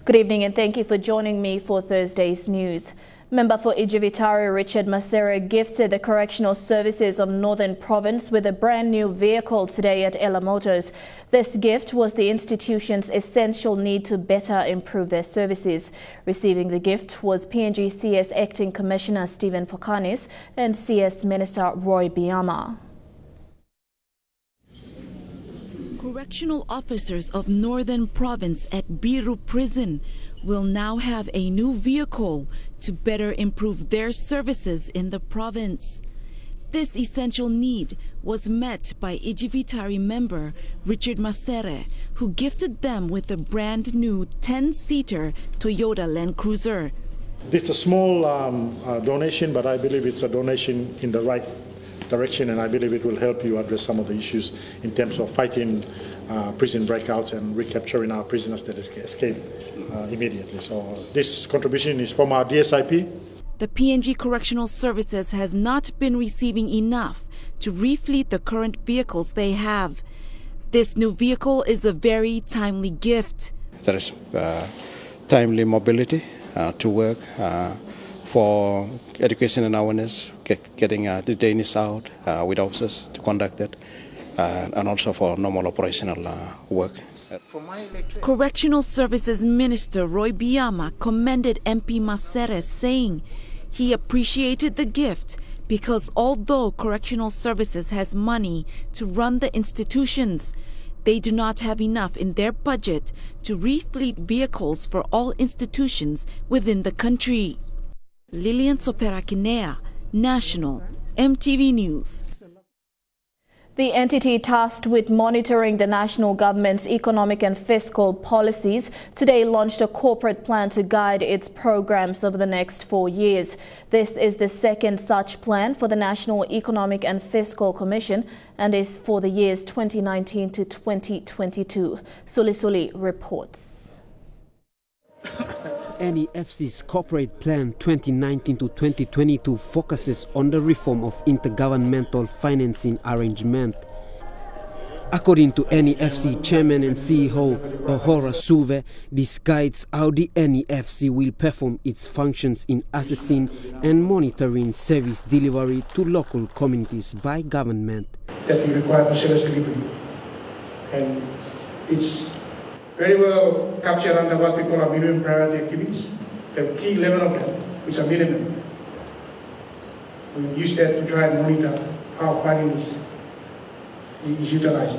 Good evening and thank you for joining me for Thursday's news. Member for Ijivitari Richard Masere gifted the Correctional Services of Northern Province with a brand new vehicle today at Ella Motors. This gift was the institution's essential need to better improve their services. Receiving the gift was PNG CS Acting Commissioner Stephen Pokanis and CS Minister Roy Biama. Correctional officers of Northern Province at Biru Prison will now have a new vehicle to better improve their services in the province. This essential need was met by Ijivitari member Richard Masere, who gifted them with a brand new 10-seater Toyota Land Cruiser. It's a small donation, but I believe it's a donation in the right direction, and I believe it will help you address some of the issues in terms of fighting prison breakouts and recapturing our prisoners that escape immediately. So this contribution is from our DSIP. The PNG Correctional Services has not been receiving enough to refleet the current vehicles they have. This new vehicle is a very timely gift. There is timely mobility to work for education and awareness, getting detainees out with officers to conduct it, and also for normal operational work. Correctional Services Minister Roy Biama commended MP Masere, saying he appreciated the gift because although Correctional Services has money to run the institutions, they do not have enough in their budget to refleet vehicles for all institutions within the country. Lilian Soperakinea, National, EMTV News. The entity tasked with monitoring the national government's economic and fiscal policies today launched a corporate plan to guide its programs over the next 4 years. This is the second such plan for the National Economic and Fiscal Commission and is for the years 2019 to 2022. Suli reports. NEFC's Corporate Plan 2019 to 2022 focuses on the reform of intergovernmental financing arrangement. According to NEFC Chairman and CEO Ohora Suve, this guides how the NEFC will perform its functions in assessing and monitoring service delivery to local communities by government. That we require for service delivery, and it's very well captured under what we call our minimum priority activities. The key 11 of them, which are minimum. We use that to try and monitor how funding is utilized.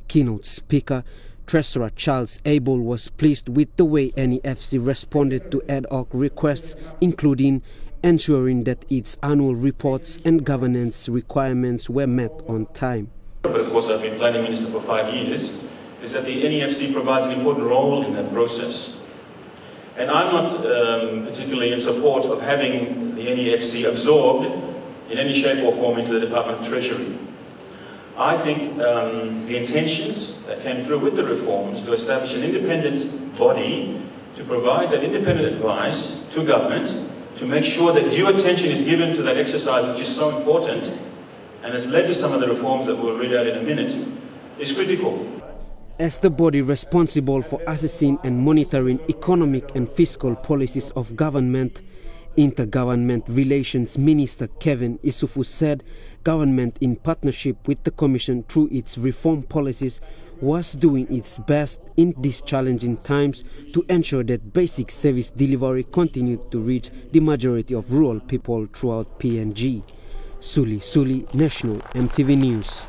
Keynote Speaker Treasurer Charles Abel was pleased with the way NEFC responded to ad hoc requests, including ensuring that its annual reports and governance requirements were met on time. But of course, I've been planning minister for 5 years. Is that the NEFC provides an important role in that process. And I'm not particularly in support of having the NEFC absorbed in any shape or form into the Department of Treasury. I think the intentions that came through with the reforms to establish an independent body to provide that independent advice to government to make sure that due attention is given to that exercise, which is so important and has led to some of the reforms that we'll read out in a minute, is critical. As the body responsible for assessing and monitoring economic and fiscal policies of government, Intergovernment Relations Minister Kevin Isufu said government, in partnership with the Commission through its reform policies, was doing its best in these challenging times to ensure that basic service delivery continued to reach the majority of rural people throughout PNG. Suli, National, EMTV News.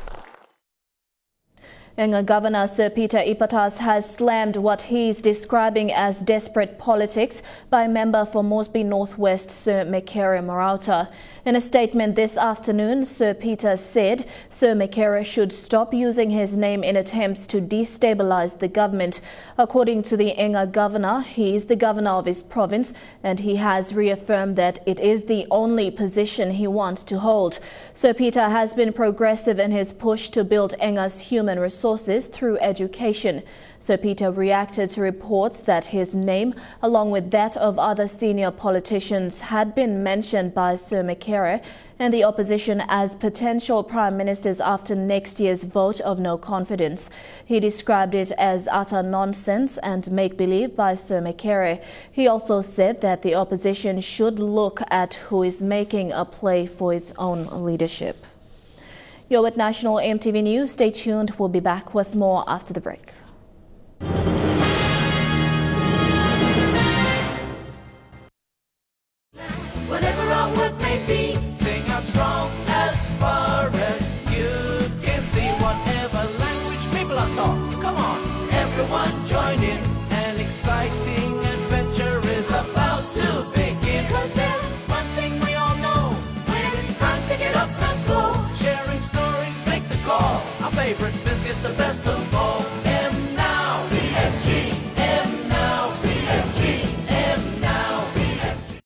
Enga Governor Sir Peter Ipatas has slammed what he is describing as desperate politics by member for Moresby Northwest Sir Mekere Marauta. In a statement this afternoon, Sir Peter said Sir Mekere should stop using his name in attempts to destabilize the government. According to the Enga Governor, he is the governor of his province and he has reaffirmed that it is the only position he wants to hold. Sir Peter has been progressive in his push to build Enga's human resources resources through education. Sir Peter reacted to reports that his name, along with that of other senior politicians, had been mentioned by Sir Makerere and the opposition as potential prime ministers after next year's vote of no confidence. He described it as utter nonsense and make-believe by Sir Makerere. He also said that the opposition should look at who is making a play for its own leadership. You're with National EMTV News. Stay tuned. We'll be back with more after the break. Whatever our work may be, sing out strong as far as you can see. Whatever language people are taught, come on, everyone join in. An exciting adventure is about to begin. 'Cause there's one thing we all know, when it's time to get up and go. Sharing stories, make the call. Our favorite biscuit, the best of all. M now, BMG. M now, BMG. M now, BMG.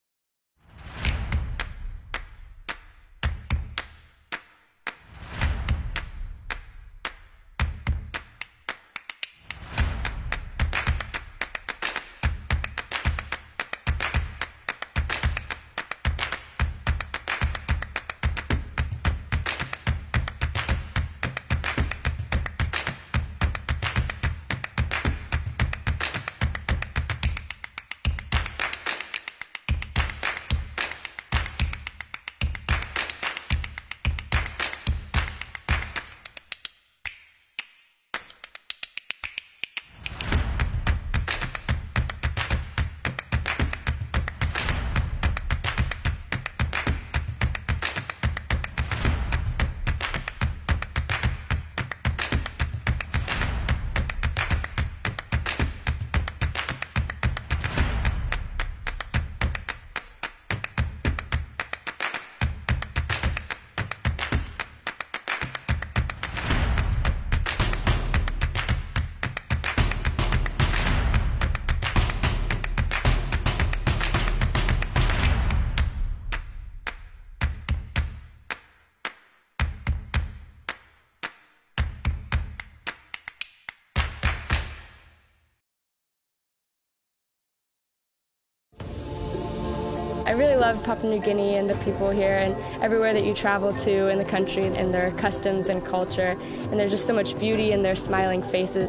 I really love Papua New Guinea and the people here and everywhere that you travel to in the country and their customs and culture. And there's just so much beauty in their smiling faces.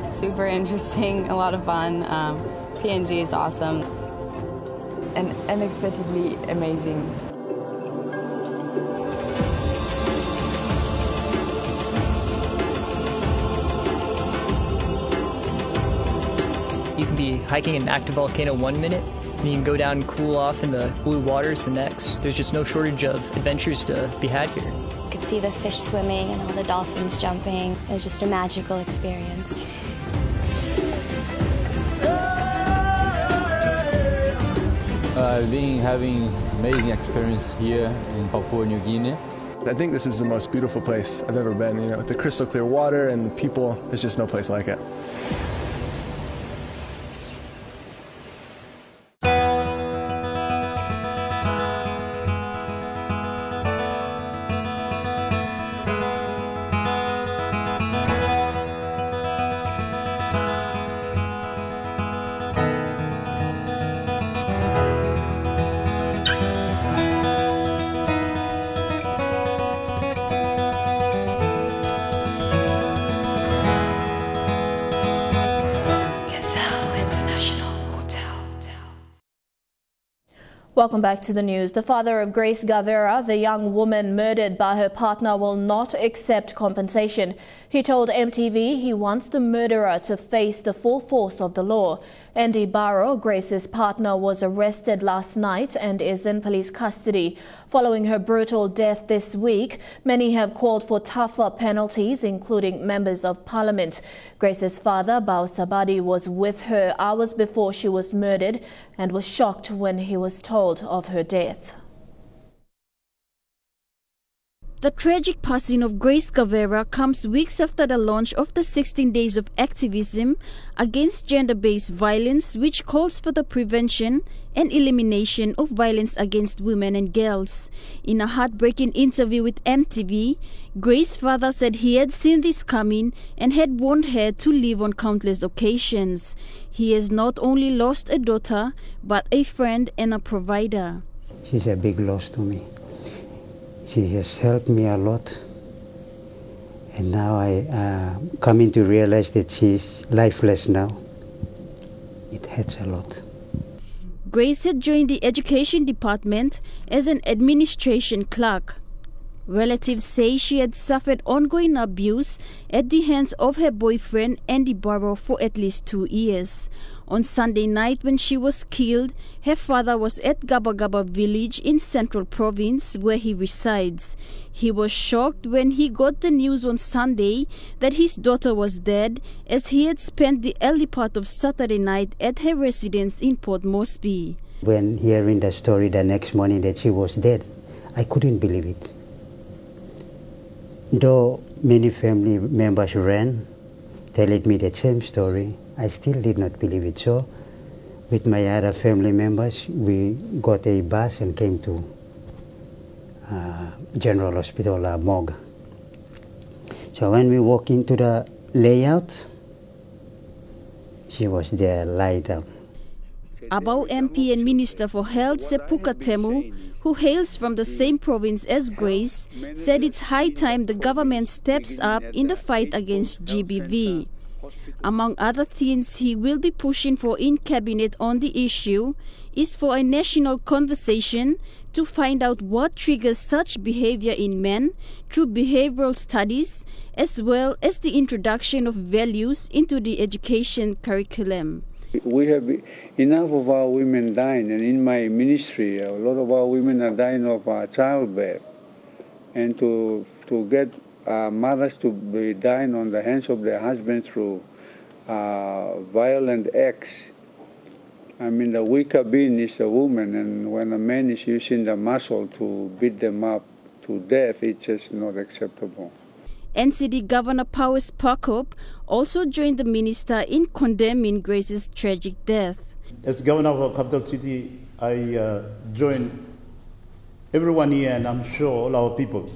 Super interesting, a lot of fun. PNG is awesome and unexpectedly amazing. You can be hiking an active volcano 1 minute, and you can go down and cool off in the blue waters the next. There's just no shortage of adventures to be had here. You could see the fish swimming and all the dolphins jumping. It was just a magical experience. I've been having amazing experience here in Papua New Guinea. I think this is the most beautiful place I've ever been. You know, with the crystal clear water and the people, there's just no place like it. Welcome back to the news. The father of Grace Gavera, the young woman murdered by her partner, will not accept compensation. He told EMTV he wants the murderer to face the full force of the law. Andy Barrow, Grace's partner, was arrested last night and is in police custody. Following her brutal death this week, many have called for tougher penalties, including members of parliament. Grace's father, Bao Sabadi, was with her hours before she was murdered and was shocked when he was told of her death. The tragic passing of Grace Gavera comes weeks after the launch of the 16 Days of Activism against gender-based violence, which calls for the prevention and elimination of violence against women and girls. In a heartbreaking interview with EMTV, Grace's father said he had seen this coming and had warned her to leave on countless occasions. He has not only lost a daughter, but a friend and a provider. She's a big loss to me. She has helped me a lot, and now I coming to realize that she's lifeless now. It hurts a lot. Grace had joined the education department as an administration clerk. Relatives say she had suffered ongoing abuse at the hands of her boyfriend Andy Barrow for at least 2 years. On Sunday night when she was killed, her father was at Gaba village in Central Province where he resides. He was shocked when he got the news on Sunday that his daughter was dead, as he had spent the early part of Saturday night at her residence in Port Moresby. When hearing the story the next morning that she was dead, I couldn't believe it. Though many family members ran, telling me the same story, I still did not believe it. So, with my other family members, we got a bus and came to General Hospital morgue. So when we walked into the layout, she was there lying down. Abau MP and Minister for Health Sepuka Temu, who hails from the same province as Grace, said it's high time the government steps up in the fight against GBV. Among other things he will be pushing for in Cabinet on the issue is for a national conversation to find out what triggers such behavior in men through behavioral studies, as well as the introduction of values into the education curriculum. We have enough of our women dying, and in my ministry, a lot of our women are dying of childbirth. And to get mothers to be dying on the hands of their husbands through violent acts, I mean, the weaker being is the woman, and when a man is using the muscle to beat them up to death, it's just not acceptable. NCD Governor Powers Pakop also joined the minister in condemning Grace's tragic death. As governor of our capital city, I join everyone here, and I'm sure all our people,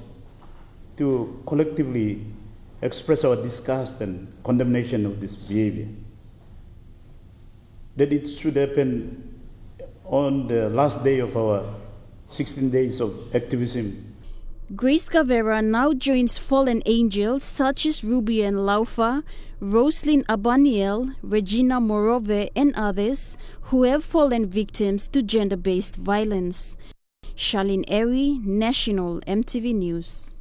to collectively express our disgust and condemnation of this behavior. That it should happen on the last day of our 16 days of activism. Grace Gavera now joins fallen angels such as Ruby and Laufa, Roslyn Abaniel, Regina Morove and others who have fallen victims to gender-based violence. Charlene Airy, National EMTV News.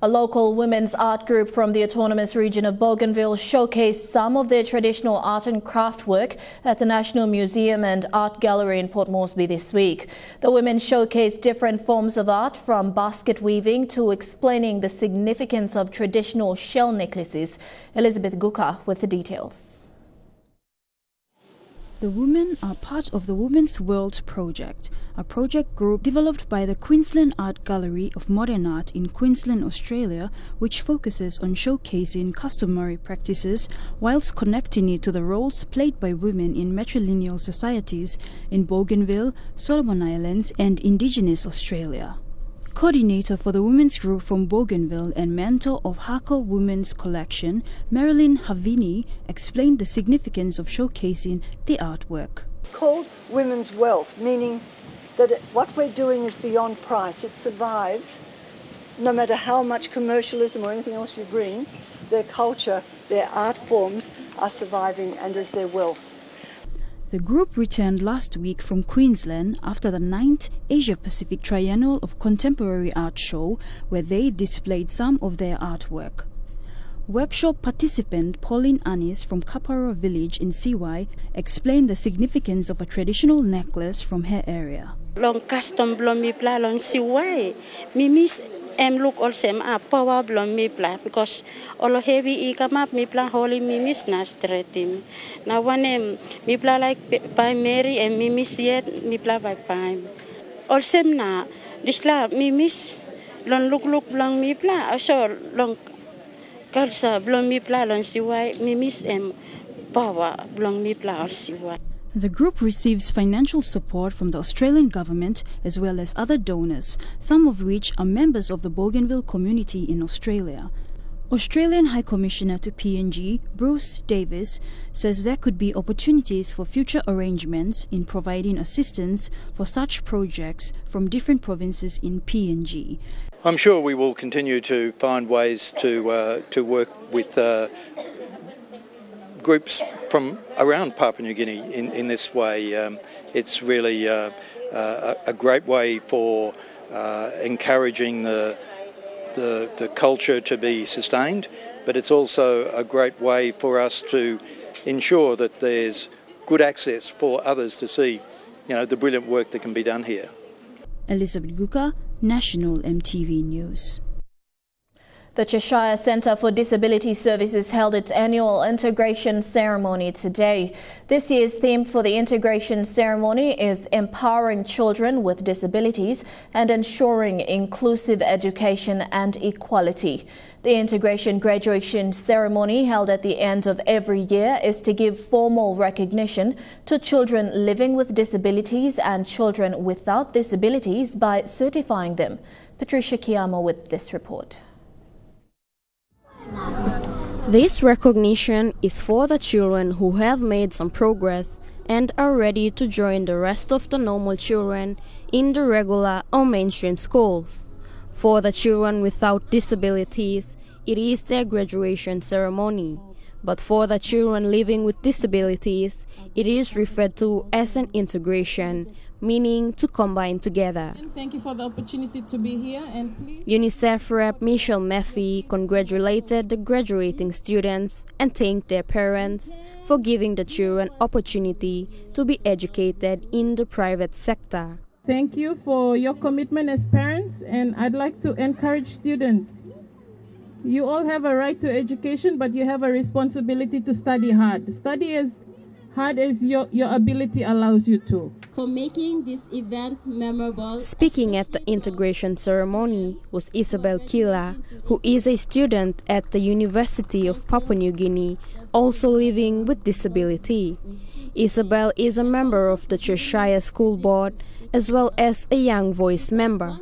A local women's art group from the autonomous region of Bougainville showcased some of their traditional art and craft work at the National Museum and Art Gallery in Port Moresby this week. The women showcased different forms of art, from basket weaving to explaining the significance of traditional shell necklaces. Elizabeth Guka with the details. The women are part of the Women's World Project, a project group developed by the Queensland Art Gallery of Modern Art in Queensland, Australia, which focuses on showcasing customary practices whilst connecting it to the roles played by women in matrilineal societies in Bougainville, Solomon Islands and Indigenous Australia. Coordinator for the women's group from Bougainville and mentor of Hako Women's Collection, Marilyn Havini, explained the significance of showcasing the artwork. It's called Women's Wealth, meaning that what we're doing is beyond price. It survives no matter how much commercialism or anything else you bring. Their culture, their art forms are surviving, and is their wealth. The group returned last week from Queensland after the 9th Asia-Pacific Triennial of Contemporary Art Show, where they displayed some of their artwork. Workshop participant Pauline Anis from Kapara village in CY explained the significance of a traditional necklace from her area. Long custom blom mi pla long CY, mi miss look also power blom mi pla, because all heavy come up mi pla holy mi miss na streetim. Now one mi pla like by Mary and mi miss yet mi pla by pine. Also na this la mi miss lon look blang mi pla so long kalsa blang mi pla lon siwai mi miss power blang mi pla or siwai. The group receives financial support from the Australian government as well as other donors, some of which are members of the Bougainville community in Australia. Australian High Commissioner to PNG, Bruce Davis, says there could be opportunities for future arrangements in providing assistance for such projects from different provinces in PNG. I'm sure we will continue to find ways to work with groups from around Papua New Guinea in this way. It's really a great way for encouraging the culture to be sustained, but it's also a great way for us to ensure that there's good access for others to see, the brilliant work that can be done here. Elizabeth Guka, National EMTV News. The Cheshire Centre for Disability Services held its annual integration ceremony today. This year's theme for the integration ceremony is empowering children with disabilities and ensuring inclusive education and equality. The integration graduation ceremony held at the end of every year is to give formal recognition to children living with disabilities and children without disabilities by certifying them. Patricia Kiama with this report. This recognition is for the children who have made some progress and are ready to join the rest of the normal children in the regular or mainstream schools. For the children without disabilities, it is their graduation ceremony. But for the children living with disabilities, it is referred to as an integration, meaning to combine together. Thank you for the opportunity to be here. And please. UNICEF rep Michelle Maffey congratulated the graduating students and thanked their parents for giving the children opportunity to be educated in the private sector. Thank you for your commitment as parents, and I'd like to encourage students. You all have a right to education, but you have a responsibility to study hard. Study as hard as your ability allows you to. For making this event memorable. Speaking at the integration ceremony was Isabel Kila, who is a student at the University of Papua New Guinea, also living with disability. Isabel is a member of the Cheshire School Board as well as a Young Voice member.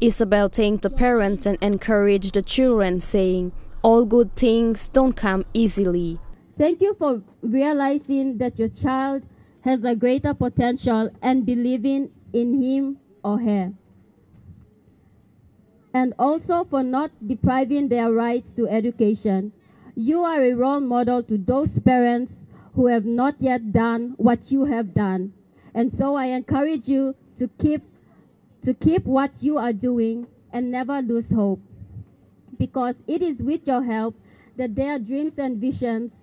Isabel thanked the parents and encouraged the children, saying, "All good things don't come easily." Thank you for realizing that your child has a greater potential and believing in him or her. And also for not depriving their rights to education. You are a role model to those parents who have not yet done what you have done. And so I encourage you to keep what you are doing and never lose hope. Because it is with your help that their dreams and visions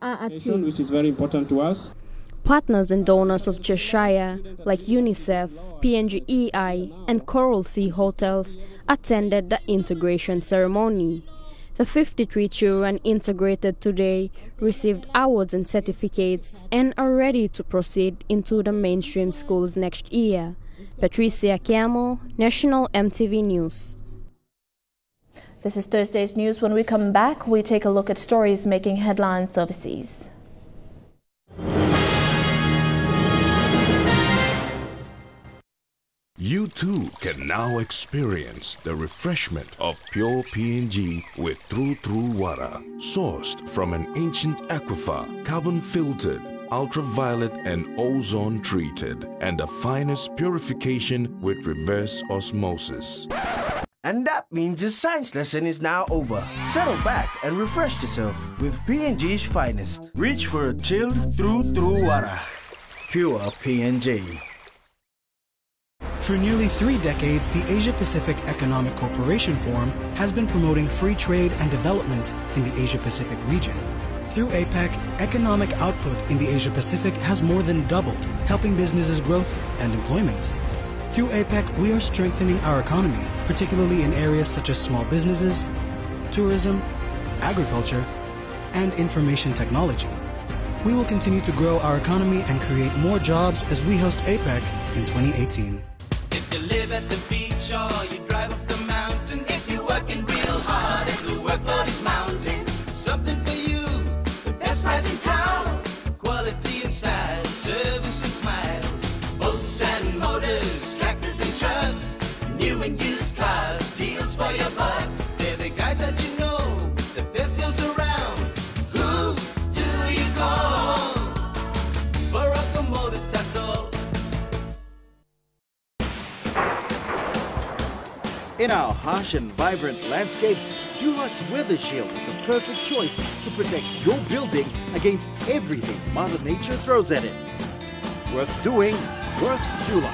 are achieved. Which is very important to us. Partners and donors of Cheshire, like UNICEF, PNGEI, and Coral Sea Hotels, attended the integration ceremony. The 53 children integrated today received awards and certificates and are ready to proceed into the mainstream schools next year. Patricia Chiamo, National EMTV News. This is Thursday's news. When we come back, we take a look at stories making headlines overseas. You too can now experience the refreshment of pure PNG with True water, sourced from an ancient aquifer, carbon filtered, ultraviolet and ozone treated, and the finest purification with reverse osmosis. And that means the science lesson is now over. Settle back and refresh yourself with PNG's finest. Reach for a chilled True water. Pure PNG. For nearly 3 decades, the Asia-Pacific Economic Cooperation Forum has been promoting free trade and development in the Asia-Pacific region. Through APEC, economic output in the Asia-Pacific has more than doubled, helping businesses' growth and employment. Through APEC, we are strengthening our economy, particularly in areas such as small businesses, tourism, agriculture, and information technology. We will continue to grow our economy and create more jobs as we host APEC in 2018. If you live at the beach or you drive up the mountain, In our harsh and vibrant landscape, Dulux Weather Shield is the perfect choice to protect your building against everything Mother Nature throws at it. Worth doing, worth Dulux.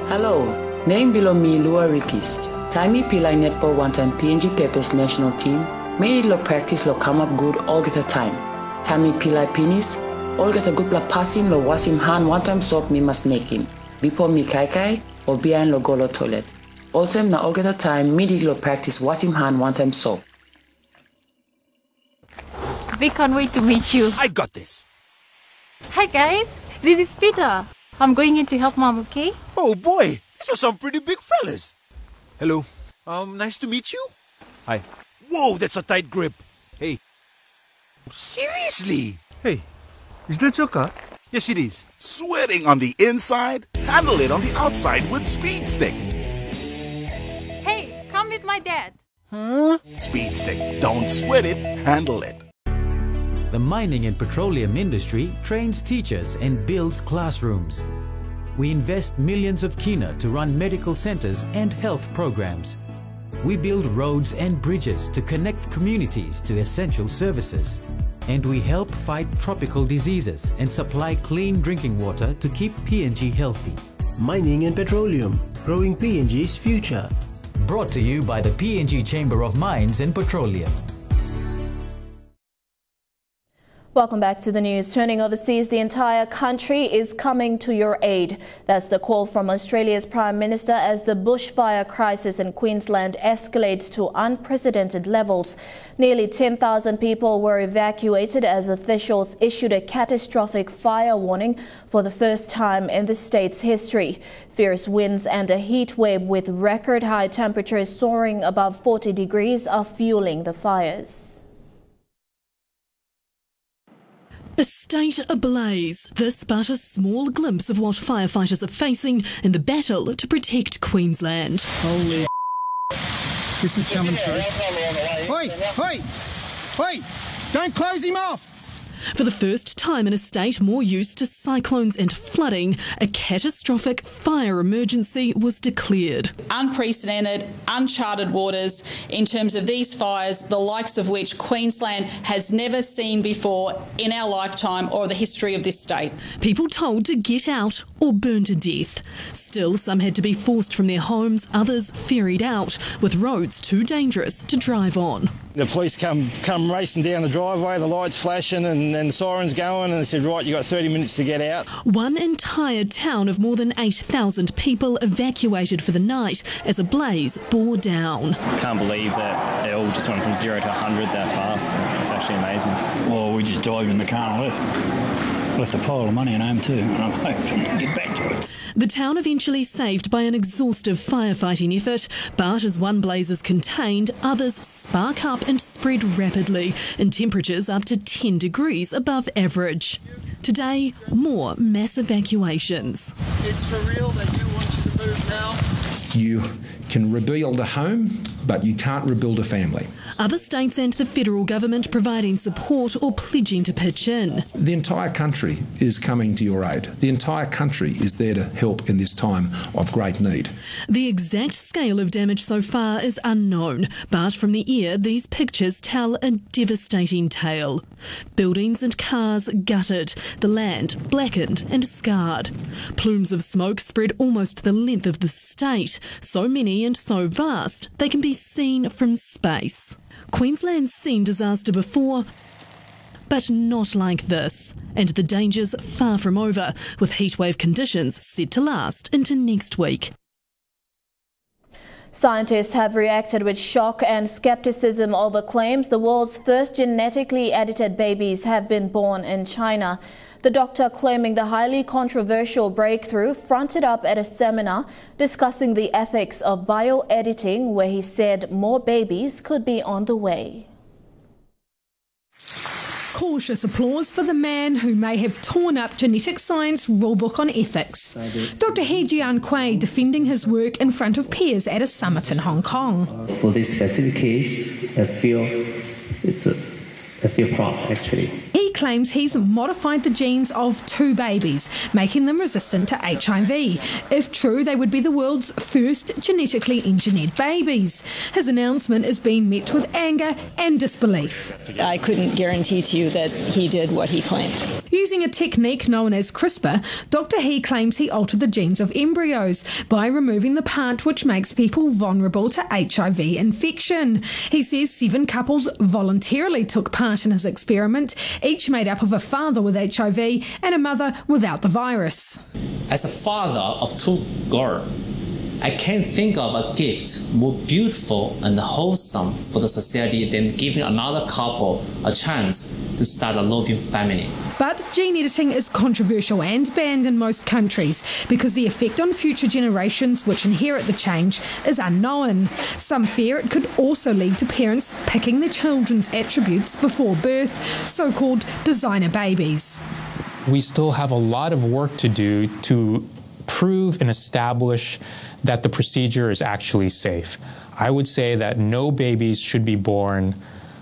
Hello, name below me Lua Rikis. Taimi Pilai Netball one time PNG Peppers national team. May lo practice lo come up good all get a time. Taimi Pilai Pinis, all get a good la passing lo wasim hand one time soap me must make him. Before me kai or behind lo golo toilet. Also na all get a time midi lo practice wasim hand one time soap. We can't wait to meet you. I got this. Hi guys, this is Peter. I'm going in to help Mom, okay? Oh boy, these are some pretty big fellas. Hello. Nice to meet you. Hi. Whoa, that's a tight grip. Hey. Seriously? Hey, is that your car? Yes, it is. Sweating on the inside? Handle it on the outside with Speed Stick. Hey, come with my dad. Huh? Speed Stick. Don't sweat it, handle it. The mining and petroleum industry trains teachers and builds classrooms. We invest millions of kina to run medical centers and health programs. We build roads and bridges to connect communities to essential services. And we help fight tropical diseases and supply clean drinking water to keep PNG healthy. Mining and petroleum, growing PNG's future. Brought to you by the PNG Chamber of Mines and Petroleum. Welcome back to the news. Turning overseas, the entire country is coming to your aid. That's the call from Australia's Prime Minister as the bushfire crisis in Queensland escalates to unprecedented levels. Nearly 10,000 people were evacuated as officials issued a catastrophic fire warning for the first time in the state's history. Fierce winds and a heat wave with record high temperatures soaring above 40 degrees are fueling the fires. A state ablaze. This but a small glimpse of what firefighters are facing in the battle to protect Queensland. Holy this is coming through. Wait! Don't close him off! For the first time in a state more used to cyclones and flooding, a catastrophic fire emergency was declared. Unprecedented, uncharted waters in terms of these fires, the likes of which Queensland has never seen before in our lifetime or the history of this state. People told to get out or burn to death. Still, some had to be forced from their homes, others ferried out, with roads too dangerous to drive on. The police come racing down the driveway, the lights flashing and the sirens going, and they said, right, you got 30 minutes to get out. One entire town of more than 8,000 people evacuated for the night as a blaze bore down. I can't believe that it all just went from 0 to 100 that fast. It's actually amazing. Well, we just dived in the car and left a pile of money at home too, and I'm hoping to get back to it. The town eventually saved by an exhaustive firefighting effort, but as one blaze is contained, others spark up and spread rapidly, in temperatures up to 10 degrees above average. Today, more mass evacuations. It's for real, they do want you to move now. You can rebuild a home, but you can't rebuild a family. Other states and the federal government providing support or pledging to pitch in. The entire country is coming to your aid. The entire country is there to help in this time of great need. The exact scale of damage so far is unknown, but from the air, these pictures tell a devastating tale. Buildings and cars gutted, the land blackened and scarred. Plumes of smoke spread almost the length of the state, so many and so vast they can be seen from space. Queensland's seen disaster before, but not like this, and the danger's far from over, with heatwave conditions set to last into next week. Scientists have reacted with shock and skepticism over claims the world's first genetically edited babies have been born in China. The doctor claiming the highly controversial breakthrough fronted up at a seminar discussing the ethics of bioediting, where he said more babies could be on the way. Cautious applause for the man who may have torn up genetic science rulebook on ethics. Dr. He Jian-Kui defending his work in front of peers at a summit in Hong Kong. For this specific case, I feel proud actually. He claims he's modified the genes of 2 babies, making them resistant to HIV. If true, they would be the world's first genetically engineered babies. His announcement is being met with anger and disbelief. I couldn't guarantee to you that he did what he claimed. Using a technique known as CRISPR, Dr. He claims he altered the genes of embryos by removing the part which makes people vulnerable to HIV infection. He says 7 couples voluntarily took part in his experiment, each made up of a father with HIV and a mother without the virus. As a father of 2 girls, I can't think of a gift more beautiful and wholesome for the society than giving another couple a chance to start a loving family. But gene editing is controversial and banned in most countries because the effect on future generations which inherit the change is unknown. Some fear it could also lead to parents picking their children's attributes before birth, so-called designer babies. We still have a lot of work to do to prove and establish that the procedure is actually safe. I would say that no babies should be born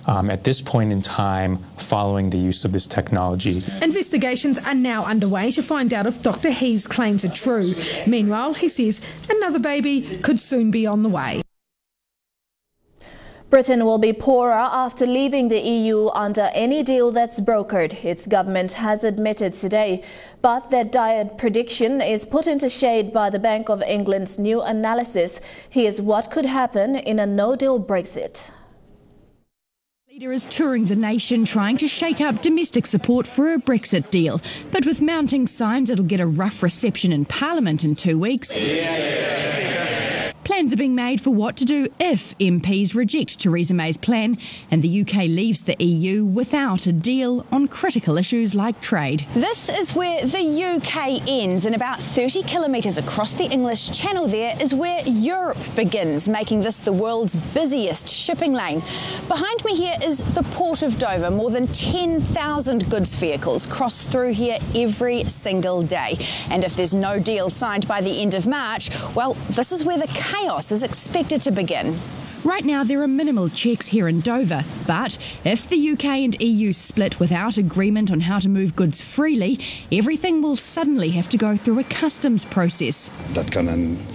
at this point in time following the use of this technology. Investigations are now underway to find out if Dr. He's claims are true. Meanwhile, he says another baby could soon be on the way. Britain will be poorer after leaving the EU under any deal that's brokered, its government has admitted today. But that dire prediction is put into shade by the Bank of England's new analysis. Here's what could happen in a no-deal Brexit. The leader is touring the nation trying to shake up domestic support for a Brexit deal. But with mounting signs it'll get a rough reception in Parliament in 2 weeks. Plans are being made for what to do if MPs reject Theresa May's plan and the UK leaves the EU without a deal on critical issues like trade. This is where the UK ends, and about 30 kilometres across the English Channel there is where Europe begins, making this the world's busiest shipping lane. Behind me here is the Port of Dover. More than 10,000 goods vehicles cross through here every single day. And if there's no deal signed by the end of March, well, this is where the chaos is expected to begin. Right now there are minimal checks here in Dover, but if the UK and EU split without agreement on how to move goods freely, everything will suddenly have to go through a customs process.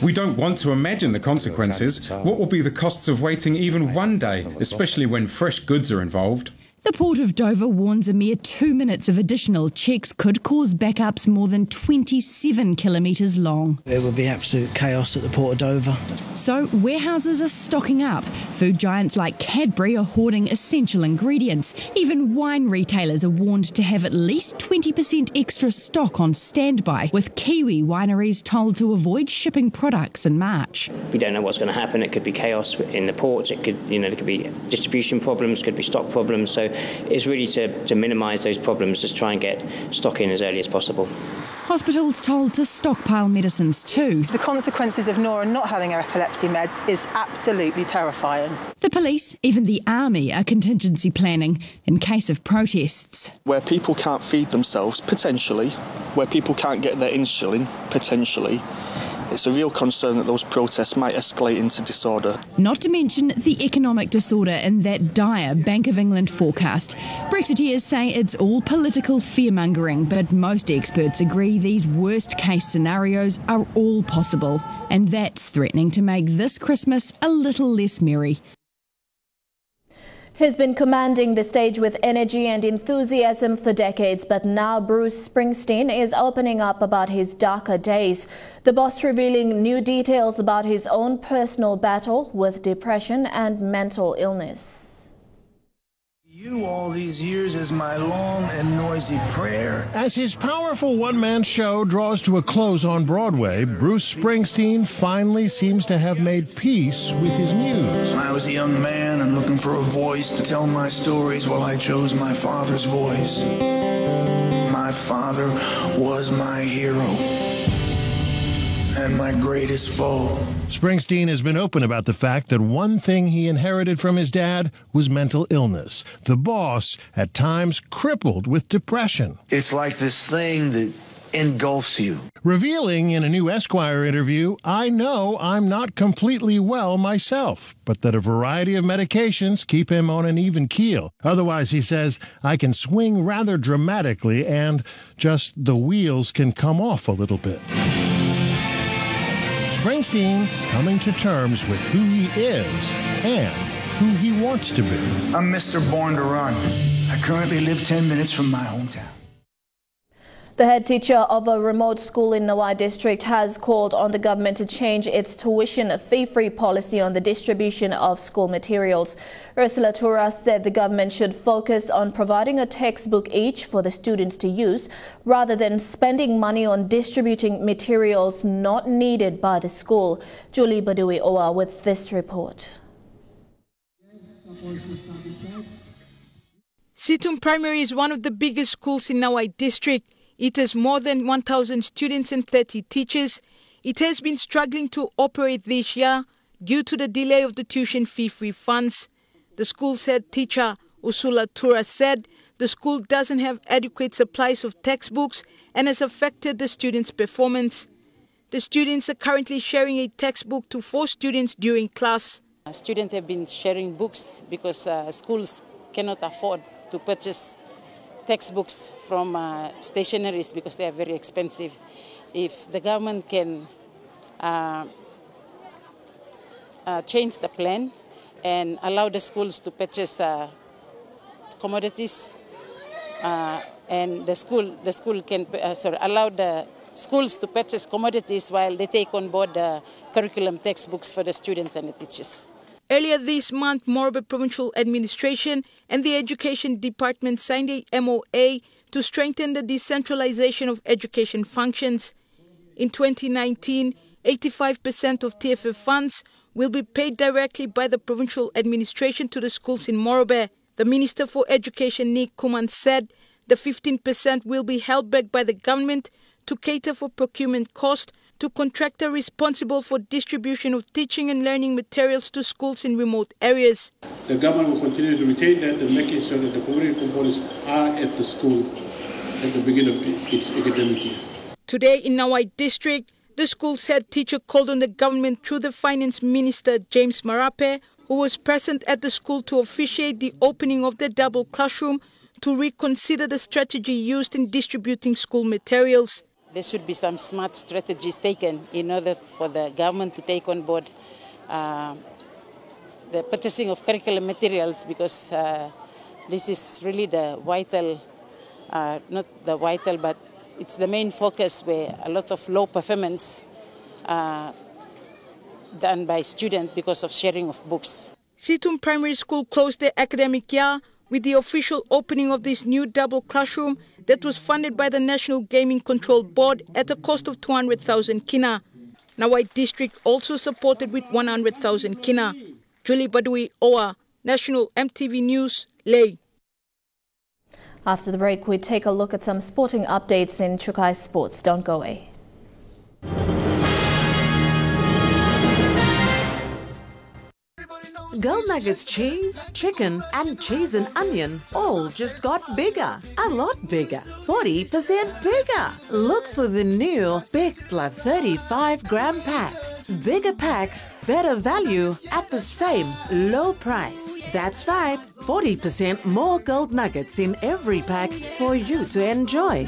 We don't want to imagine the consequences. What will be the costs of waiting even one day, especially when fresh goods are involved? The Port of Dover warns a mere 2 minutes of additional checks could cause backups more than 27 kilometres long. It would be absolute chaos at the Port of Dover. So warehouses are stocking up. Food giants like Cadbury are hoarding essential ingredients. Even wine retailers are warned to have at least 20% extra stock on standby, with Kiwi wineries told to avoid shipping products in March. We don't know what's going to happen. It could be chaos in the ports. It could, there could be distribution problems, could be stock problems. So it's really to minimise those problems, just try and get stock in as early as possible. Hospitals told to stockpile medicines too. The consequences of Nora not having her epilepsy meds is absolutely terrifying. The police, even the army, are contingency planning in case of protests. Where people can't feed themselves, potentially. Where people can't get their insulin, potentially. It's a real concern that those protests might escalate into disorder. Not to mention the economic disorder in that dire Bank of England forecast. Brexiteers say it's all political fear-mongering, but most experts agree these worst-case scenarios are all possible. And that's threatening to make this Christmas a little less merry. He's been commanding the stage with energy and enthusiasm for decades, but now Bruce Springsteen is opening up about his darker days. The boss revealing new details about his own personal battle with depression and mental illness. You all these years is my long and noisy prayer. As his powerful one-man show draws to a close on Broadway, Bruce Springsteen finally seems to have made peace with his muse. When I was a young man and looking for a voice to tell my stories, well, I chose my father's voice. My father was my hero and my greatest foe. Springsteen has been open about the fact that one thing he inherited from his dad was mental illness. The boss, at times, crippled with depression. It's like this thing that engulfs you. Revealing in a new Esquire interview, I know I'm not completely well myself, but that a variety of medications keep him on an even keel. Otherwise, he says, I can swing rather dramatically and just the wheels can come off a little bit. Springsteen coming to terms with who he is and who he wants to be. I'm Mr. Born to Run. I currently live 10 minutes from my hometown. The head teacher of a remote school in Nawai district has called on the government to change its tuition fee-free policy on the distribution of school materials. Ursula Tura said the government should focus on providing a textbook each for the students to use, rather than spending money on distributing materials not needed by the school. Julie Badui Owa with this report. Situm Primary is one of the biggest schools in Nawai district. It has more than 1,000 students and 30 teachers. It has been struggling to operate this year due to the delay of the tuition fee-free funds. The school's head teacher, Ursula Tura, said the school doesn't have adequate supplies of textbooks and has affected the students' performance. The students are currently sharing a textbook to 4 students during class. Students have been sharing books because schools cannot afford to purchase textbooks from stationaries because they are very expensive. If the government can change the plan and allow the schools to purchase commodities, and the school can allow the schools to purchase commodities while they take on board the curriculum textbooks for the students and the teachers. Earlier this month, Morobe Provincial Administration and the Education Department signed a MOA to strengthen the decentralization of education functions. In 2019, 85% of TFF funds will be paid directly by the provincial administration to the schools in Morobe. The Minister for Education, Nick Kuman, said the 15% will be held back by the government to cater for procurement costs to contractor responsible for distribution of teaching and learning materials to schools in remote areas. The government will continue to retain that and making sure that the community components are at the school at the beginning of its academic year. Today in Nawai district, the school's head teacher called on the government through the Finance Minister James Marape, who was present at the school to officiate the opening of the double classroom, to reconsider the strategy used in distributing school materials. There should be some smart strategies taken in order for the government to take on board the purchasing of curriculum materials, because this is really the vital, not the vital, but it's the main focus where a lot of low performance done by students because of sharing of books. Situm Primary School closed their academic year with the official opening of this new double classroom that was funded by the National Gaming Control Board at a cost of 200,000 kina. Nawai District also supported with 100,000 kina. Julie Badui Owa, National EMTV News, Late. After the break, we take a look at some sporting updates in Chukai Sports. Don't go away. Gold Nuggets cheese, chicken and cheese and onion all just got bigger. A lot bigger. 40% bigger. Look for the new Bigla 35-gram packs. Bigger packs, better value at the same low price. That's right. 40% more Gold Nuggets in every pack for you to enjoy.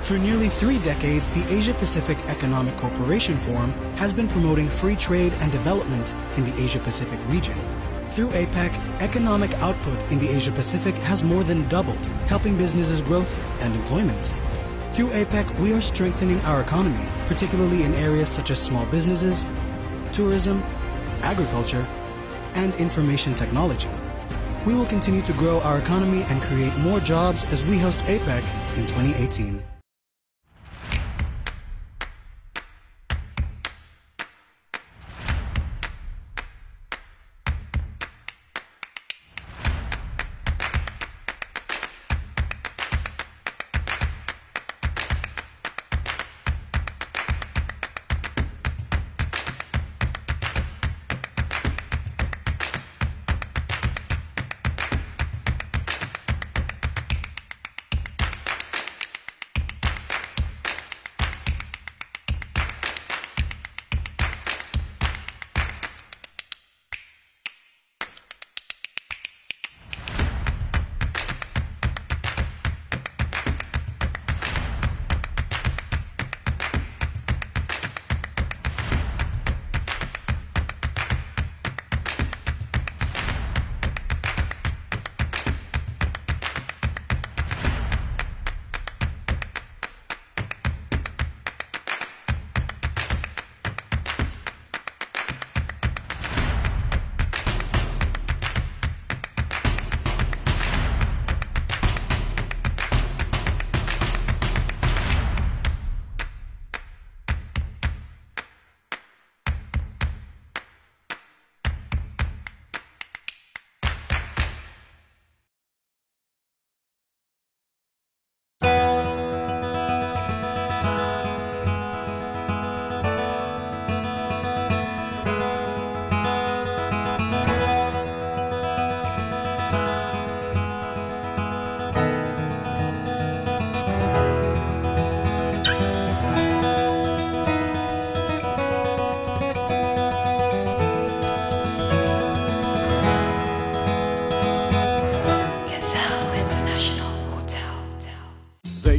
For nearly 3 decades, the Asia-Pacific Economic Cooperation Forum has been promoting free trade and development in the Asia-Pacific region. Through APEC, economic output in the Asia-Pacific has more than doubled, helping businesses' growth and employment. Through APEC, we are strengthening our economy, particularly in areas such as small businesses, tourism, agriculture, and information technology. We will continue to grow our economy and create more jobs as we host APEC in 2018.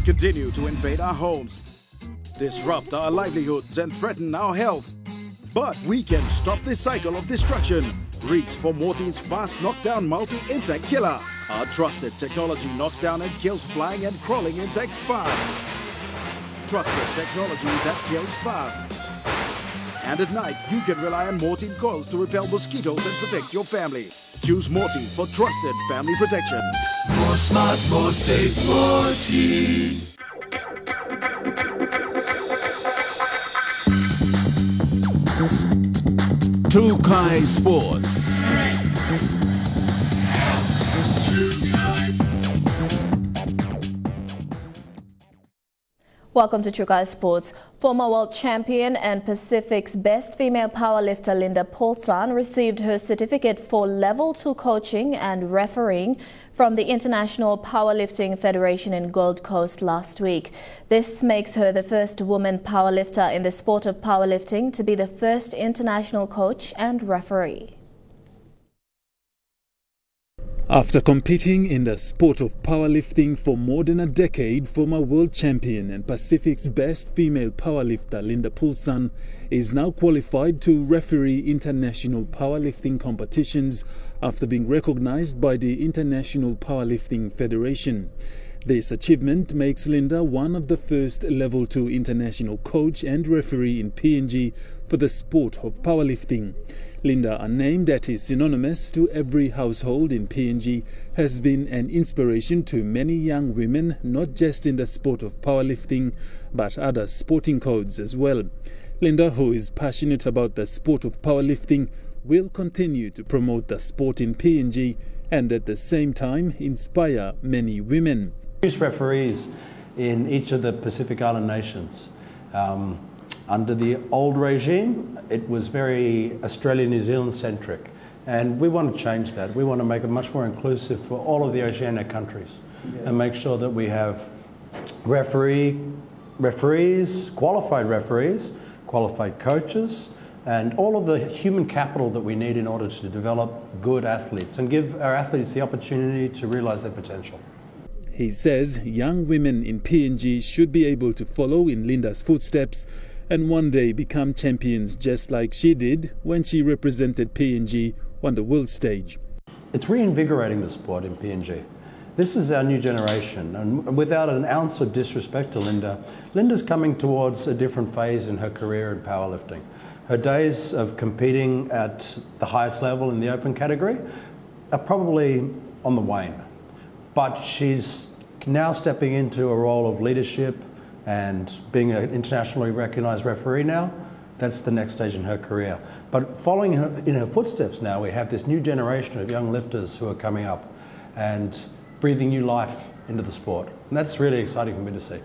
continue to invade our homes, disrupt our livelihoods and threaten our health. But we can stop this cycle of destruction. Reach for Mortein's fast knockdown multi-insect killer. Our trusted technology knocks down and kills flying and crawling insects fast. Trusted technology that kills fast. And at night, you can rely on Mortein coils to repel mosquitoes and protect your family. Choose Mortein for trusted family protection. More smart, more safe, Mortein. Tukai Sports. Welcome to Tukai Sports. Former world champion and Pacific's best female powerlifter Linda Poulsen received her certificate for Level 2 coaching and refereeing from the International Powerlifting Federation in Gold Coast last week. This makes her the first woman powerlifter in the sport of powerlifting to be the first international coach and referee. After competing in the sport of powerlifting for more than a decade, former world champion and Pacific's best female powerlifter Linda Poulsen is now qualified to referee international powerlifting competitions after being recognized by the International Powerlifting Federation. This achievement makes Linda one of the first Level 2 international coach and referee in PNG for the sport of powerlifting. Linda, a name that is synonymous to every household in PNG, has been an inspiration to many young women, not just in the sport of powerlifting, but other sporting codes as well. Linda, who is passionate about the sport of powerlifting, will continue to promote the sport in PNG and at the same time inspire many women. Referees in each of the Pacific Island nations. Under the old regime, it was very Australia-New Zealand centric, and we want to change that. We want to make it much more inclusive for all of the Oceania countries and make sure that we have referees, qualified coaches, and all of the human capital that we need in order to develop good athletes and give our athletes the opportunity to realize their potential. He says young women in PNG should be able to follow in Linda's footsteps and one day become champions just like she did when she represented PNG on the world stage. It's reinvigorating the sport in PNG. This is our new generation, and without an ounce of disrespect to Linda, Linda's coming towards a different phase in her career in powerlifting. Her days of competing at the highest level in the open category are probably on the wane. But she's now stepping into a role of leadership and being an internationally recognized referee now. That's the next stage in her career. But following her in her footsteps now, we have this new generation of young lifters who are coming up and breathing new life into the sport. And that's really exciting for me to see.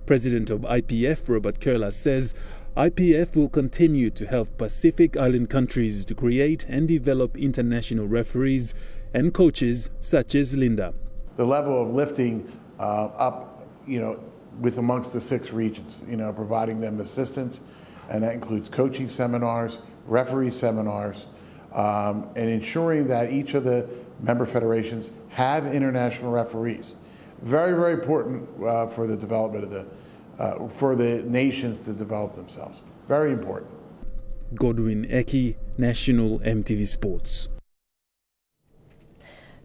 President of IPF, Robert Curla, says IPF will continue to help Pacific Island countries to create and develop international referees and coaches such as Linda. The level of lifting up, with amongst the 6 regions, providing them assistance, and that includes coaching seminars, referee seminars, and ensuring that each of the member federations have international referees. Very, very important for the development of for the nations to develop themselves. Very important. Godwin Eki, National EMTV Sports.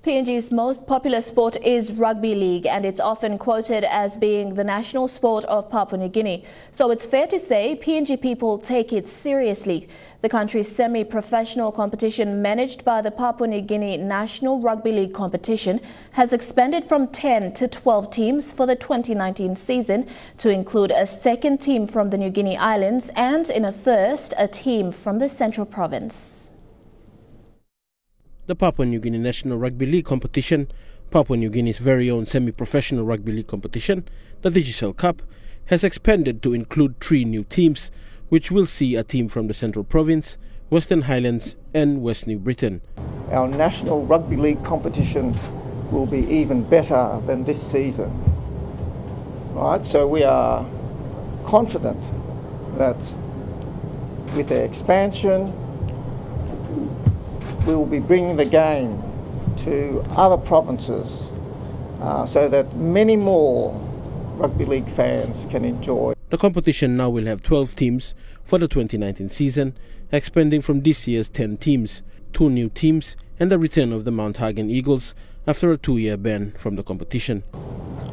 PNG's most popular sport is rugby league, and it's often quoted as being the national sport of Papua New Guinea. So it's fair to say PNG people take it seriously. The country's semi-professional competition, managed by the Papua New Guinea National Rugby League competition, has expanded from 10 to 12 teams for the 2019 season to include a second team from the New Guinea Islands and, in a first, a team from the Central Province. The Papua New Guinea National Rugby League competition, Papua New Guinea's very own semi-professional rugby league competition, the Digicel Cup, has expanded to include 3 new teams, which will see a team from the Central Province, Western Highlands and West New Britain. Our National Rugby League competition will be even better than this season. Right, so we are confident that with the expansion, we will be bringing the game to other provinces so that many more rugby league fans can enjoy. The competition now will have 12 teams for the 2019 season, expanding from this year's 10 teams, 2 new teams and the return of the Mount Hagen Eagles after a 2-year ban from the competition.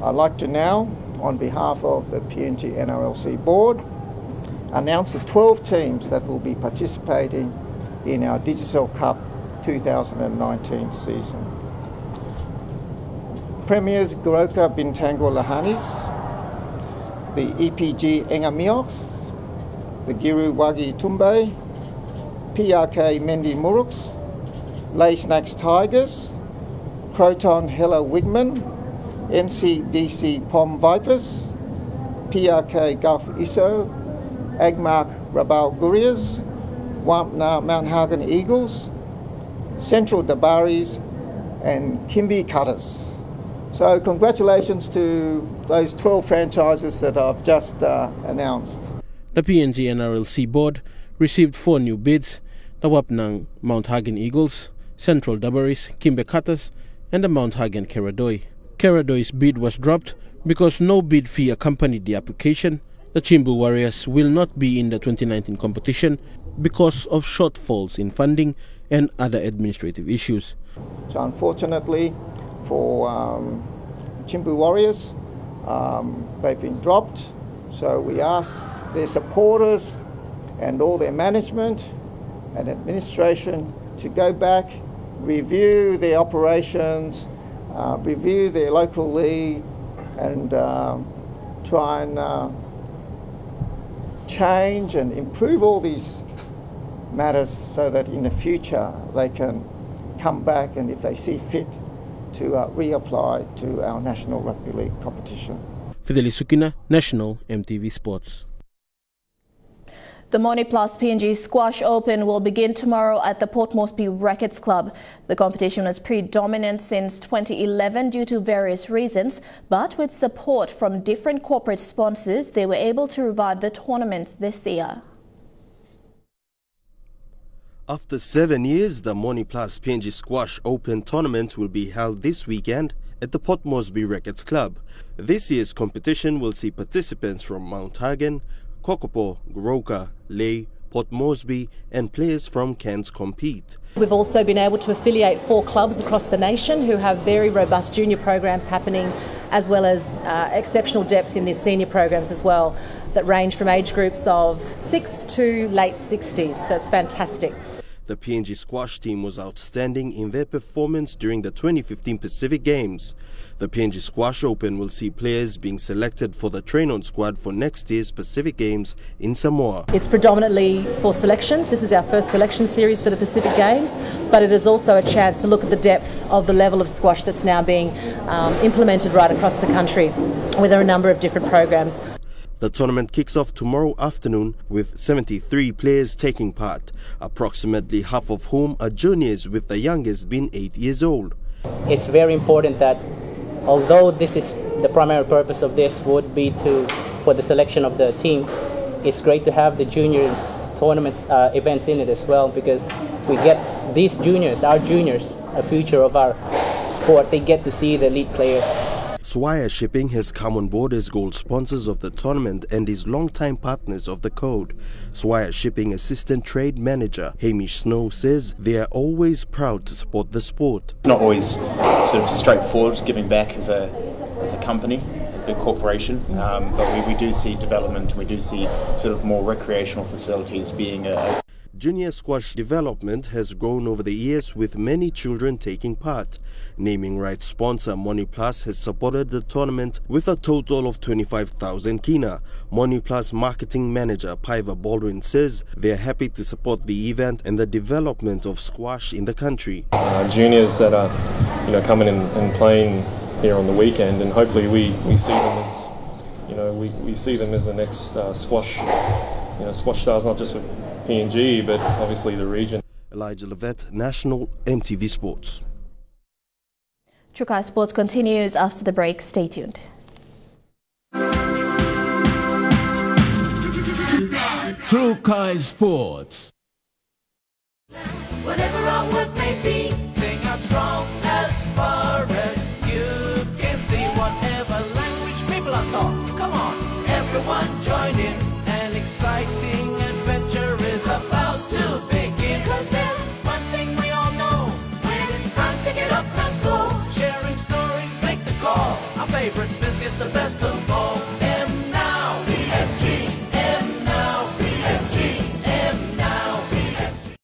I'd like to now, on behalf of the PNG NRLC board, announce the 12 teams that will be participating in our Digicel Cup 2019 season. Premiers Goroka Bintangor Lahanis, the EPG Engamioks, the Giru Wagi Tumbe, PRK Mendi Muruks, Lay Snacks Tigers, Croton Hella Wigman, NCDC Pom Vipers, PRK Gulf Iso, Agmark Rabal Gurias, Wampna Mount Hagen Eagles, Central Dabaris and Kimby Cutters. So congratulations to those 12 franchises that I've just announced. The PNG NRLC board received 4 new bids: the Wapnang Mount Hagen Eagles, Central Dabaris, Kimbe Cutters and the Mount Hagen Keradoi. Keradoi's bid was dropped because no bid fee accompanied the application. The Chimbu Warriors will not be in the 2019 competition because of shortfalls in funding and other administrative issues. So unfortunately for Chimbu Warriors, they've been dropped. So we ask their supporters and all their management and administration to go back, review their operations, review their local league and try and change and improve all these matters so that in the future they can come back and if they see fit to reapply to our National Rugby League competition. Fidelis Sukina, National EMTV Sports. The Moni Plus PNG Squash Open will begin tomorrow at the Port Moresby Rackets Club. The competition was predominant since 2011 due to various reasons, but with support from different corporate sponsors, they were able to revive the tournament this year. After 7 years, the Moni Plus PNG Squash Open tournament will be held this weekend at the Port Moresby Rackets Club. This year's competition will see participants from Mount Hagen, Kokopo, Goroka, Lay, Port Moresby and players from Cairns compete. We've also been able to affiliate 4 clubs across the nation who have very robust junior programs happening, as well as exceptional depth in their senior programs as well, that range from age groups of 6 to late 60s, so it's fantastic. The PNG squash team was outstanding in their performance during the 2015 Pacific Games. The PNG Squash Open will see players being selected for the train-on squad for next year's Pacific Games in Samoa. It's predominantly for selections. This is our first selection series for the Pacific Games, but it is also a chance to look at the depth of the level of squash that's now being implemented right across the country, with a number of different programs. The tournament kicks off tomorrow afternoon with 73 players taking part, approximately half of whom are juniors, with the youngest being 8 years old. It's very important that, although this is the primary purpose of this would be for the selection of the team, it's great to have the junior tournaments events in it as well, because we get these juniors, our juniors, a future of our sport. They get to see the elite players. Swire Shipping has come on board as gold sponsors of the tournament and is long-time partners of the code. Swire Shipping Assistant Trade Manager Hamish Snow says they are always proud to support the sport. It's not always sort of straightforward giving back as a company, a big corporation, but we do see development, we do see sort of more recreational facilities being a Junior squash development has grown over the years, with many children taking part. Naming rights sponsor Moni Plus has supported the tournament with a total of 25,000 kina. Moni Plus marketing manager Paiva Baldwin says they are happy to support the event and the development of squash in the country. Juniors that are coming and playing here on the weekend, and hopefully we see them as we see them as the next squash squash stars, not just for PNG, but obviously the region. Elijah Levette, National EMTV Sports. Trukai Sports continues after the break. Stay tuned. Trukai Sports. Whatever our work may be, sing out strong as far as you can see. Whatever language people are thought, come on, everyone join in. An exciting adventure is about to begin. 'Cause there's one thing we all know, when it's time to get up and go. Sharing stories make the call. Our favorite biscuit, the best of all. M now, BFG. M now, BFG. M now, BFG.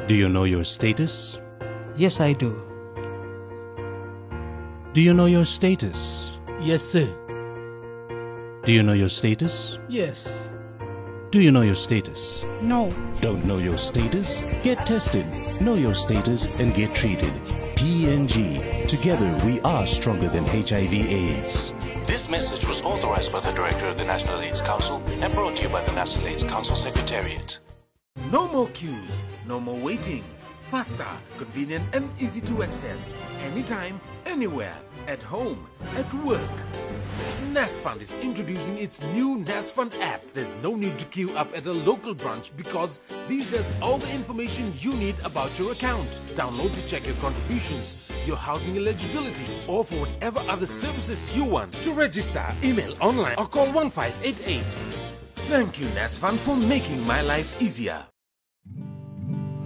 Do you know your status? Yes, I do. Do you know your status? Yes, sir. Do you know your status? Yes. Do you know your status? No. Don't know your status? Get tested. Know your status and get treated. PNG. Together we are stronger than HIV/AIDS. This message was authorized by the Director of the National AIDS Council and brought to you by the National AIDS Council Secretariat. No more queues, no more waiting. Faster, convenient and easy to access. Anytime, anywhere, at home, at work. NASFund is introducing its new NASFund app. There's no need to queue up at a local branch because this has all the information you need about your account. Download to check your contributions, your housing eligibility, or for whatever other services you want. To register, email online or call 1588. Thank you, NASFund, for making my life easier.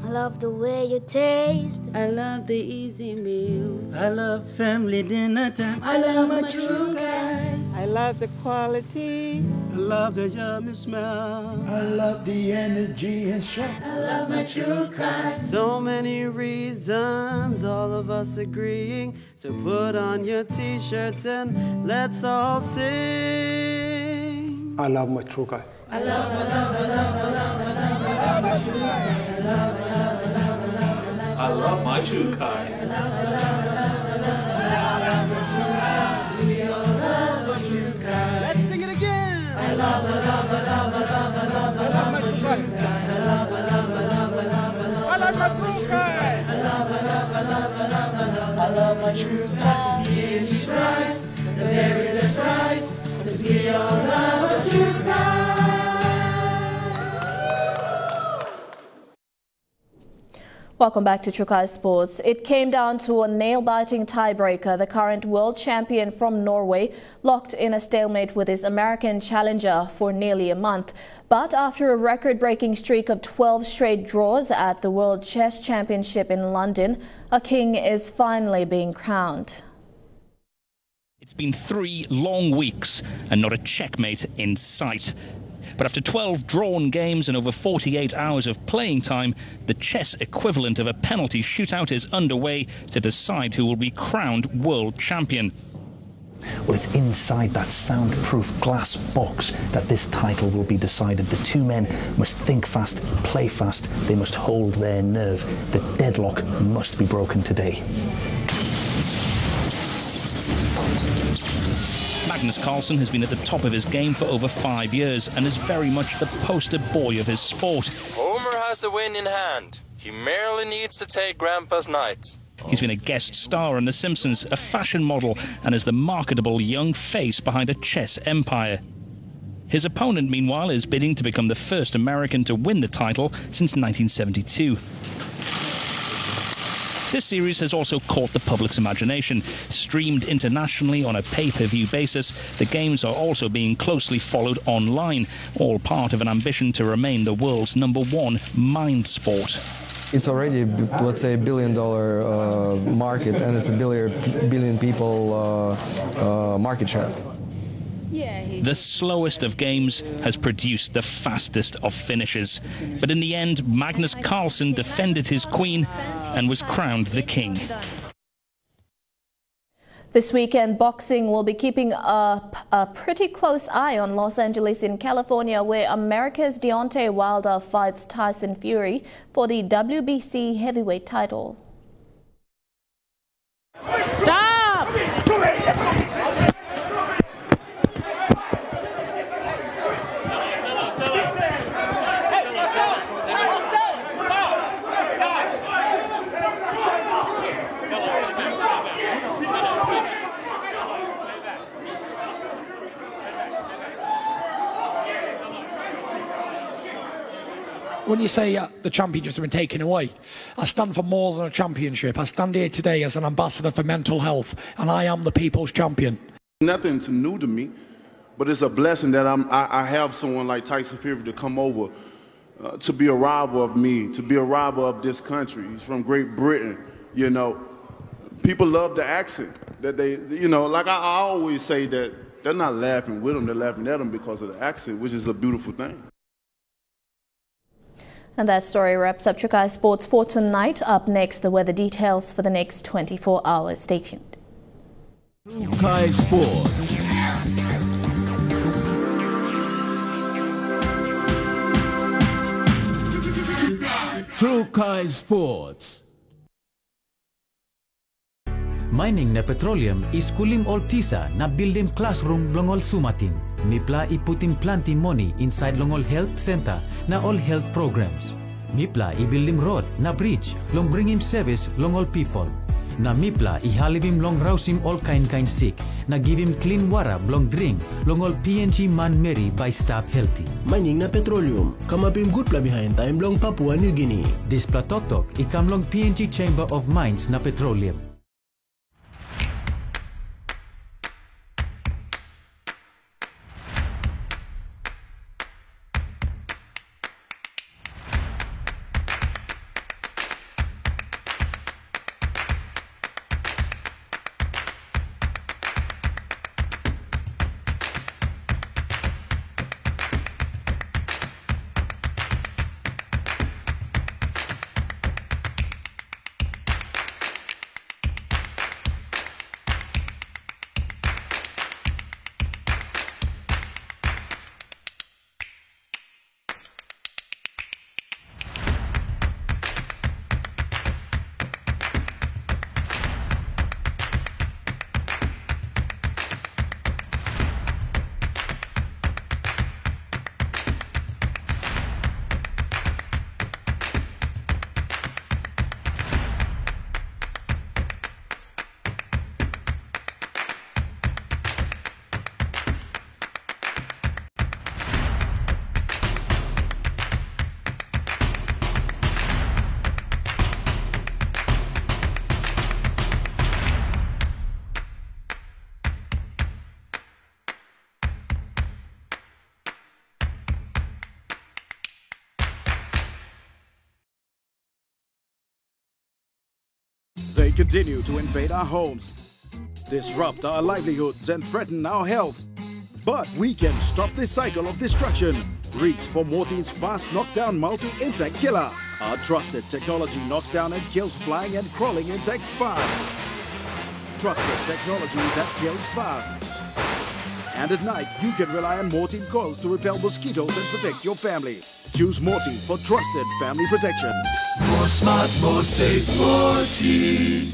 I love the way you taste. I love the easy meal. I love family dinner time. I love my true kind. I love the quality. I love the yummy smell. I love the energy and strength. I love my true kind. So many reasons, all of us agreeing. So put on your t-shirts and let's all sing. I love my true kind. I love my true kind. I love my true kind. Let's sing it again. I love my true kind. I love my true kind. Peach rice, the very best rice. Let's get all love a true kind. Welcome back to Trukai Sports. It came down to a nail-biting tiebreaker. The current world champion from Norway locked in a stalemate with his American challenger for nearly a month. But after a record-breaking streak of 12 straight draws at the World Chess Championship in London, a king is finally being crowned. It's been 3 long weeks and not a checkmate in sight. But after 12 drawn games and over 48 hours of playing time, the chess equivalent of a penalty shootout is underway to decide who will be crowned world champion. Well, it's inside that soundproof glass box that this title will be decided. The two men must think fast, play fast, they must hold their nerve. The deadlock must be broken today. Magnus Carlsen has been at the top of his game for over 5 years and is very much the poster boy of his sport. Homer has a win in hand. He merely needs to take Grandpa's knight. He's been a guest star on The Simpsons, a fashion model, and is the marketable young face behind a chess empire. His opponent, meanwhile, is bidding to become the first American to win the title since 1972. This series has also caught the public's imagination. Streamed internationally on a pay-per-view basis, the games are also being closely followed online, all part of an ambition to remain the world's #1 mind sport. It's already, let's say, $1 billion market, and it's a billion people market share. The slowest of games has produced the fastest of finishes. But in the end, Magnus Carlsen defended his queen and was crowned the king. This weekend, boxing will be keeping a pretty close eye on Los Angeles in California, where America's Deontay Wilder fights Tyson Fury for the WBC heavyweight title. Stop! When you say the championships have been taken away, I stand for more than a championship. I stand here today as an ambassador for mental health, and I am the people's champion. Nothing's new to me, but it's a blessing that I have someone like Tyson Fury to come over to be a rival of me, to be a rival of this country. He's from Great Britain, you know. People love the accent that they, you know, like I always say that they're not laughing with him, they're laughing at him because of the accent, which is a beautiful thing. And that story wraps up Chukai Sports for tonight. Up next, the weather details for the next 24 hours. Stay tuned. Chukai Sports. Chukai Sports. Mining na petroleum is kulim ol tisa na buildim classroom longol sumatin. Mipla iputim planti money inside longol health center na all health programs. Mipla ibuildim road na bridge long bringim service longol people. Na mipla ihalibim long rausim all kind sick na give him clean water long drink longol PNG man Mary by staff healthy. Mining na petroleum kamapim good pla behind time long Papua New Guinea. This platotok ikam long PNG Chamber of Mines na petroleum. They continue to invade our homes, disrupt our livelihoods and threaten our health. But we can stop this cycle of destruction. Reach for Mortein's fast knockdown multi-insect killer. Our trusted technology knocks down and kills flying and crawling insects fast. trusted technology that kills fast. And at night, you can rely on Mortein coils to repel mosquitoes and protect your family. Choose Mortein for trusted family protection. More smart, more safe, Mortein.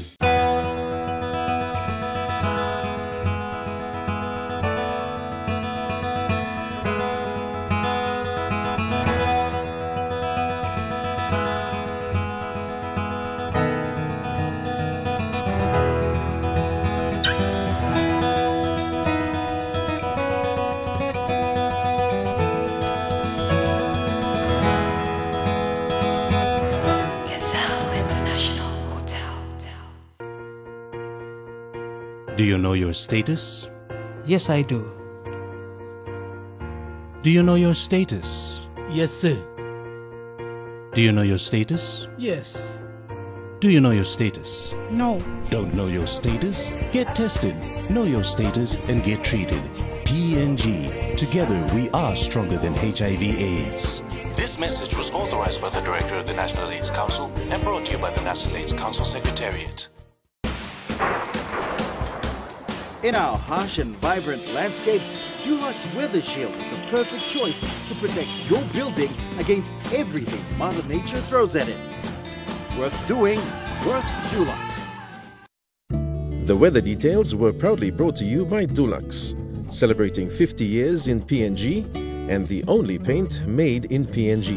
Do you know your status? Yes, I do. Do you know your status? Yes, sir. Do you know your status? Yes. Do you know your status? No. Don't know your status? Get tested. Know your status and get treated. PNG. Together we are stronger than HIV/AIDS. This message was authorized by the Director of the National AIDS Council and brought to you by the National AIDS Council Secretariat. In our harsh and vibrant landscape, Dulux Weather Shield is the perfect choice to protect your building against everything Mother Nature throws at it. Worth doing, worth Dulux. The weather details were proudly brought to you by Dulux, celebrating 50 years in PNG and the only paint made in PNG.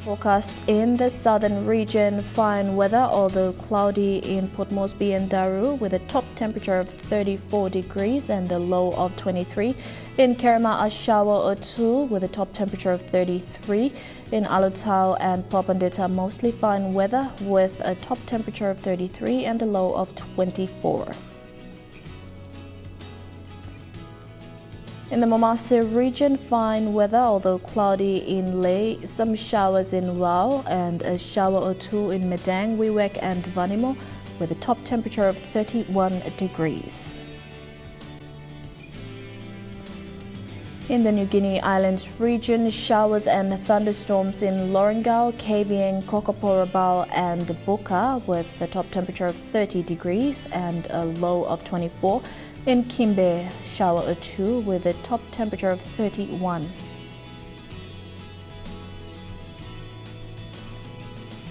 Forecasts in the southern region, fine weather, although cloudy in Port Moresby and Daru, with a top temperature of 34 degrees and a low of 23. In Kerema, a shower or two with a top temperature of 33. In Alotau and Popondetta, mostly fine weather with a top temperature of 33 and a low of 24. In the Momase region, fine weather, although cloudy in Leh, some showers in Wau and a shower or two in Medang, Wewak and Vanimo, with a top temperature of 31 degrees. In the New Guinea Islands region, showers and thunderstorms in Lorengau, Kavieng, Kokoporabal and Buka, with a top temperature of 30 degrees and a low of 24. In Kimbe, shower or two with a top temperature of 31.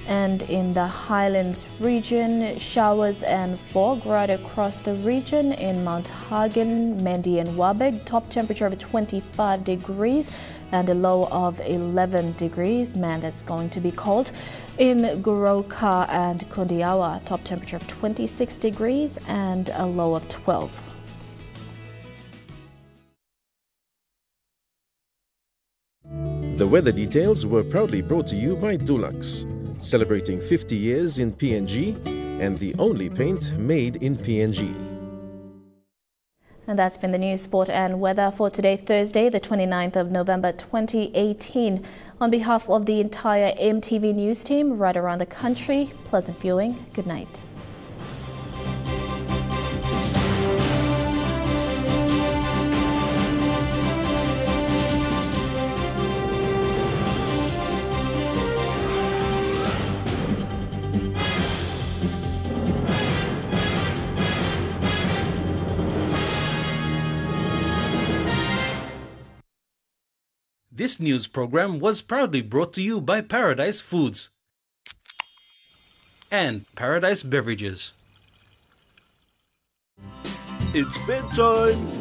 And in the Highlands region, showers and fog right across the region. In Mount Hagen, Mendi and Wabeg, top temperature of 25 degrees and a low of 11 degrees. Man, that's going to be cold. In Goroka and Kundiawa, top temperature of 26 degrees and a low of 12. The weather details were proudly brought to you by Dulux, celebrating 50 years in PNG and the only paint made in PNG. And that's been the news, sport and weather for today, Thursday, the 29th of November 2018. On behalf of the entire EMTV news team right around the country, pleasant viewing. Good night. This news program was proudly brought to you by Paradise Foods and Paradise Beverages. It's bedtime.